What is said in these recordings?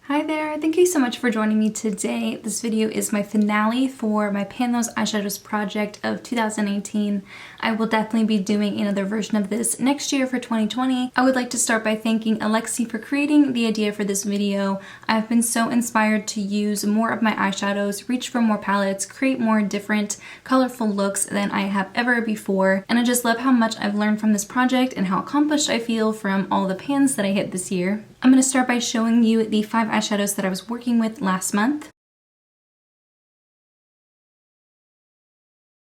Hi there, thank you so much for joining me today. This video is my finale for my Pan Those Eyeshadows project of 2018. I will definitely be doing another version of this next year for 2020. I would like to start by thanking Alexi for creating the idea for this video. I've been so inspired to use more of my eyeshadows, reach for more palettes, create more different colorful looks than I have ever before, and I just love how much I've learned from this project and how accomplished I feel from all the pans that I hit this year. I'm going to start by showing you the 5 eyeshadows that I was working with last month.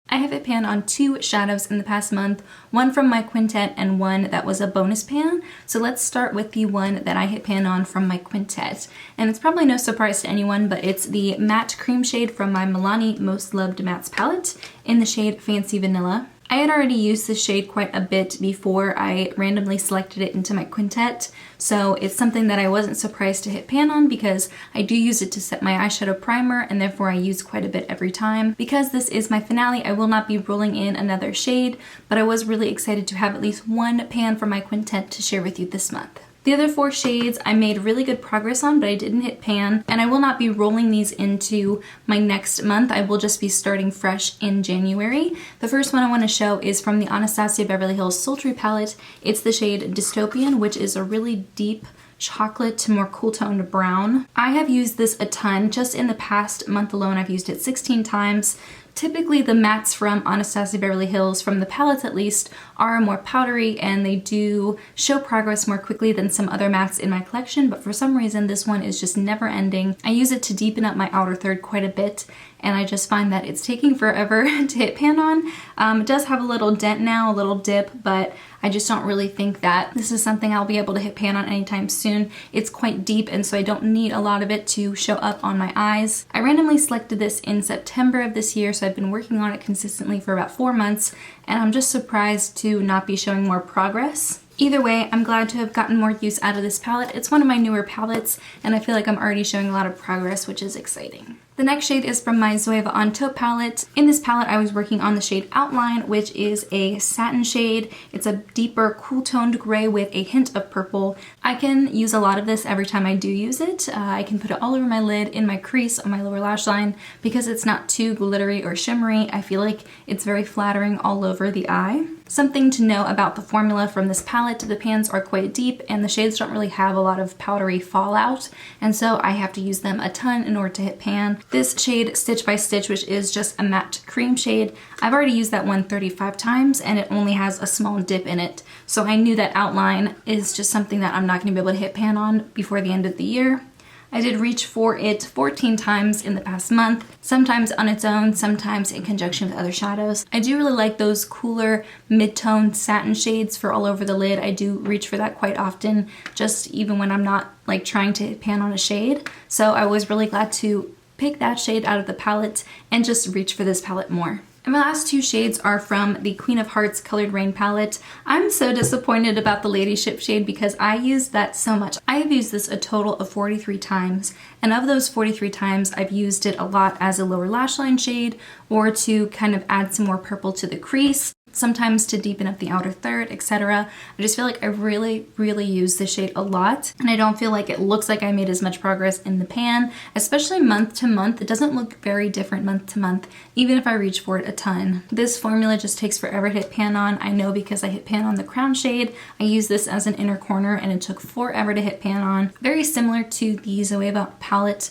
I have hit pan on 2 shadows in the past month, one from my quintet and one that was a bonus pan. So let's start with the one that I hit pan on from my quintet. And it's probably no surprise to anyone, but it's the matte cream shade from my Milani Most Loved Mattes palette in the shade Fancy Vanilla. I had already used this shade quite a bit before I randomly selected it into my quintet, so it's something that I wasn't surprised to hit pan on because I do use it to set my eyeshadow primer and therefore I use quite a bit every time. Because this is my finale, I will not be rolling in another shade, but I was really excited to have at least one pan from my quintet to share with you this month. The other 4 shades I made really good progress on, but I didn't hit pan, and I will not be rolling these into my next month. I will just be starting fresh in January. The first one I want to show is from the Anastasia Beverly Hills Sultry palette. It's the shade Dystopian, which is a really deep chocolate to more cool toned brown. I have used this a ton. Just in the past month alone, I've used it 16 times. Typically the mattes from Anastasia Beverly Hills, from the palettes at least, are more powdery and they do show progress more quickly than some other mattes in my collection, but for some reason this one is just never ending. I use it to deepen up my outer third quite a bit, and I just find that it's taking forever to hit pan on. It does have a little dent now, a little dip, but I just don't really think that this is something I'll be able to hit pan on anytime soon. It's quite deep, and so I don't need a lot of it to show up on my eyes. I randomly selected this in September of this year, so I've been working on it consistently for about 4 months, and I'm just surprised to not be showing more progress. Either way, I'm glad to have gotten more use out of this palette. It's one of my newer palettes, and I feel like I'm already showing a lot of progress, which is exciting. The next shade is from my Zoeva on Taupe palette. In this palette, I was working on the shade Outline, which is a satin shade. It's a deeper, cool-toned gray with a hint of purple. I can use a lot of this every time I do use it. I can put it all over my lid, in my crease, on my lower lash line, because it's not too glittery or shimmery. I feel like it's very flattering all over the eye. Something to know about the formula from this palette, the pans are quite deep and the shades don't really have a lot of powdery fallout, and so I have to use them a ton in order to hit pan. This shade Stitch by Stitch, which is just a matte cream shade, I've already used that one 35 times and it only has a small dip in it, so I knew that Outline is just something that I'm not going to be able to hit pan on before the end of the year. I did reach for it 14 times in the past month, sometimes on its own, sometimes in conjunction with other shadows. I do really like those cooler mid-toned satin shades for all over the lid. I do reach for that quite often, just even when I'm not like trying to pan on a shade. So I was really glad to pick that shade out of the palette and just reach for this palette more. And my last 2 shades are from the Queen of Hearts Colored Rain palette. I'm so disappointed about the Ladyship shade because I used that so much. I have used this a total of 43 times, and of those 43 times, I've used it a lot as a lower lash line shade or to kind of add some more purple to the crease, sometimes to deepen up the outer third, etc. I just feel like I really use this shade a lot, and I don't feel like it looks like I made as much progress in the pan, especially month to month. It doesn't look very different month to month, even if I reach for it a ton. This formula just takes forever to hit pan on. I know because I hit pan on the crown shade. I use this as an inner corner and it took forever to hit pan on. Very similar to the Zoeva palette.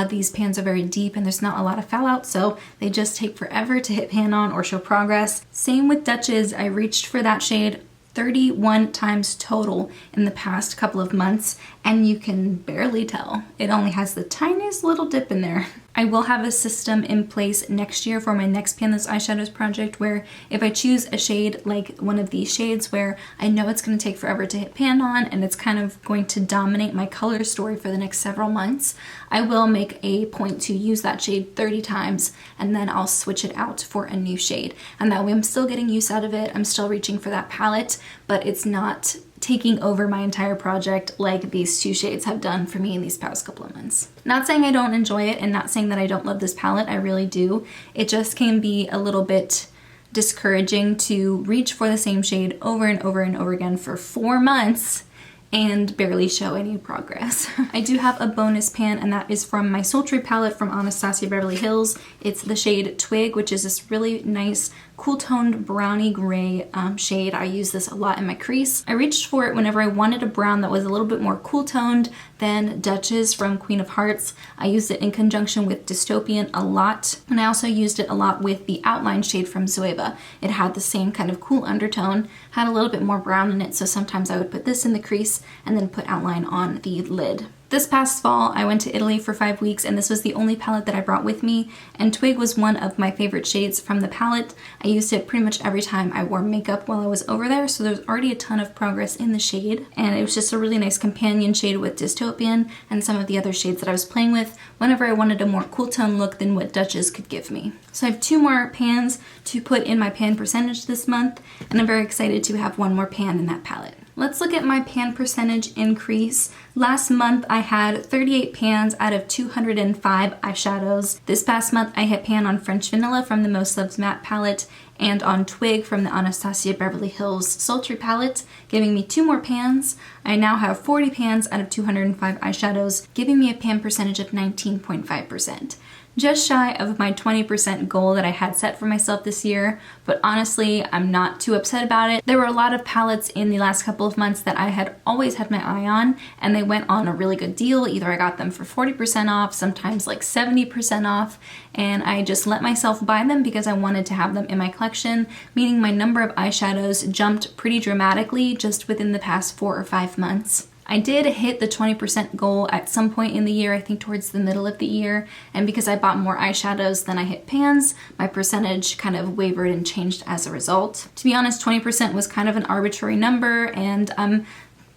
These pans are very deep and there's not a lot of fallout, so they just take forever to hit pan on or show progress. Same with Duchess. I reached for that shade 31 times total in the past couple of months, and you can barely tell. It only has the tiniest little dip in there. I will have a system in place next year for my next Pan Those Eyeshadows project where if I choose a shade like one of these shades where I know it's going to take forever to hit pan on and it's kind of going to dominate my color story for the next several months, I will make a point to use that shade 30 times and then I'll switch it out for a new shade. And that way I'm still getting use out of it, I'm still reaching for that palette, but it's not taking over my entire project like these 2 shades have done for me in these past couple of months. Not saying I don't enjoy it and not saying that I don't love this palette, I really do. It just can be a little bit discouraging to reach for the same shade over and over and over again for 4 months and barely show any progress. I do have a bonus pan, and that is from my Sultry palette from Anastasia Beverly Hills. It's the shade Twig, which is this really nice cool toned browny gray shade. I use this a lot in my crease. I reached for it whenever I wanted a brown that was a little bit more cool toned than Duchess from Queen of Hearts. I used it in conjunction with Dystopian a lot, and I also used it a lot with the outline shade from Zoeva. It had the same kind of cool undertone, had a little bit more brown in it, so sometimes I would put this in the crease and then put outline on the lid. This past fall, I went to Italy for 5 weeks, and this was the only palette that I brought with me, and Twig was one of my favorite shades from the palette. I used it pretty much every time I wore makeup while I was over there, so there's already a ton of progress in the shade, and it was just a really nice companion shade with Dystopian and some of the other shades that I was playing with whenever I wanted a more cool tone look than what Duchess could give me. So I have 2 more pans to put in my pan percentage this month, and I'm very excited to have 1 more pan in that palette. Let's look at my pan percentage increase. Last month I had 38 pans out of 205 eyeshadows. This past month I hit pan on French Vanilla from the Most Loved Matte palette and on Twig from the Anastasia Beverly Hills Sultry palette, giving me 2 more pans. I now have 40 pans out of 205 eyeshadows, giving me a pan percentage of 19.5%. Just shy of my 20% goal that I had set for myself this year, but honestly, I'm not too upset about it. There were a lot of palettes in the last couple of months that I had always had my eye on, and they went on a really good deal. Either I got them for 40% off, sometimes like 70% off, and I just let myself buy them because I wanted to have them in my collection, meaning my number of eyeshadows jumped pretty dramatically just within the past 4 or 5 months. I did hit the 20% goal at some point in the year, I think towards the middle of the year, and because I bought more eyeshadows than I hit pans, my percentage kind of wavered and changed as a result. To be honest, 20% was kind of an arbitrary number, and I'm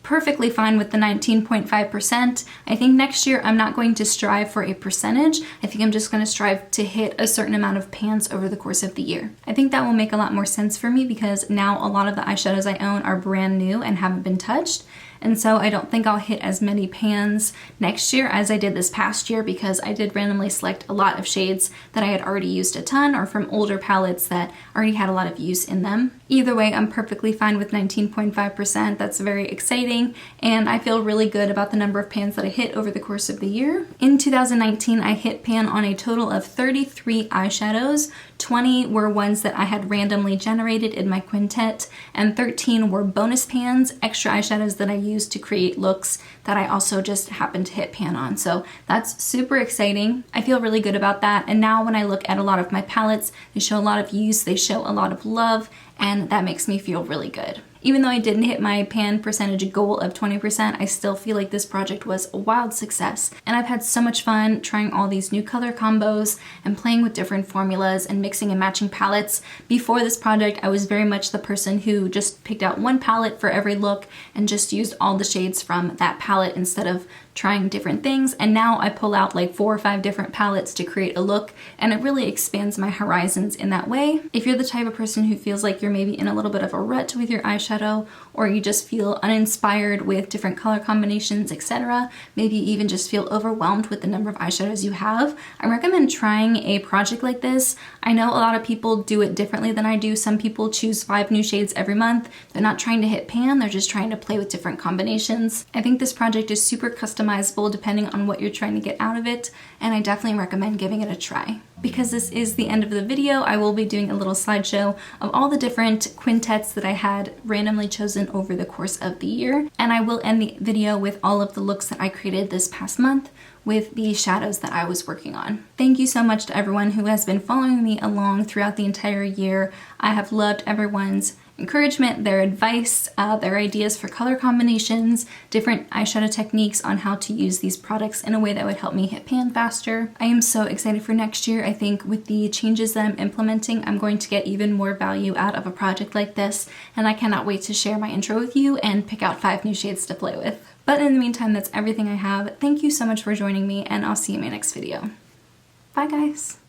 perfectly fine with the 19.5%. I think next year I'm not going to strive for a percentage. I think I'm just going to strive to hit a certain amount of pans over the course of the year. I think that will make a lot more sense for me because now a lot of the eyeshadows I own are brand new and haven't been touched. And so I don't think I'll hit as many pans next year as I did this past year because I did randomly select a lot of shades that I had already used a ton or from older palettes that already had a lot of use in them. Either way, I'm perfectly fine with 19.5%. That's very exciting, and I feel really good about the number of pans that I hit over the course of the year. In 2019, I hit pan on a total of 33 eyeshadows. 20 were ones that I had randomly generated in my quintet, and 13 were bonus pans, extra eyeshadows that I used to create looks that I also just happened to hit pan on. So that's super exciting. I feel really good about that, and now when I look at a lot of my palettes, they show a lot of use, they show a lot of love, and that makes me feel really good. Even though I didn't hit my pan percentage goal of 20%, I still feel like this project was a wild success. And I've had so much fun trying all these new color combos and playing with different formulas and mixing and matching palettes. Before this project, I was very much the person who just picked out one palette for every look and just used all the shades from that palette instead of trying different things, and now I pull out like 4 or 5 different palettes to create a look, and it really expands my horizons in that way. If you're the type of person who feels like you're maybe in a little bit of a rut with your eyeshadow, or you just feel uninspired with different color combinations, etc., maybe even just feel overwhelmed with the number of eyeshadows you have, I recommend trying a project like this. I know a lot of people do it differently than I do. Some people choose 5 new shades every month. They're not trying to hit pan, they're just trying to play with different combinations. I think this project is super customizable depending on what you're trying to get out of it, and I definitely recommend giving it a try. Because this is the end of the video, I will be doing a little slideshow of all the different quintets that I had randomly chosen over the course of the year, and I will end the video with all of the looks that I created this past month with the shadows that I was working on. Thank you so much to everyone who has been following me along throughout the entire year. I have loved everyone's encouragement, their advice, their ideas for color combinations, different eyeshadow techniques on how to use these products in a way that would help me hit pan faster. I am so excited for next year. I think with the changes that I'm implementing, I'm going to get even more value out of a project like this, and I cannot wait to share my intro with you and pick out 5 new shades to play with. But in the meantime, that's everything I have. Thank you so much for joining me, and I'll see you in my next video. Bye guys!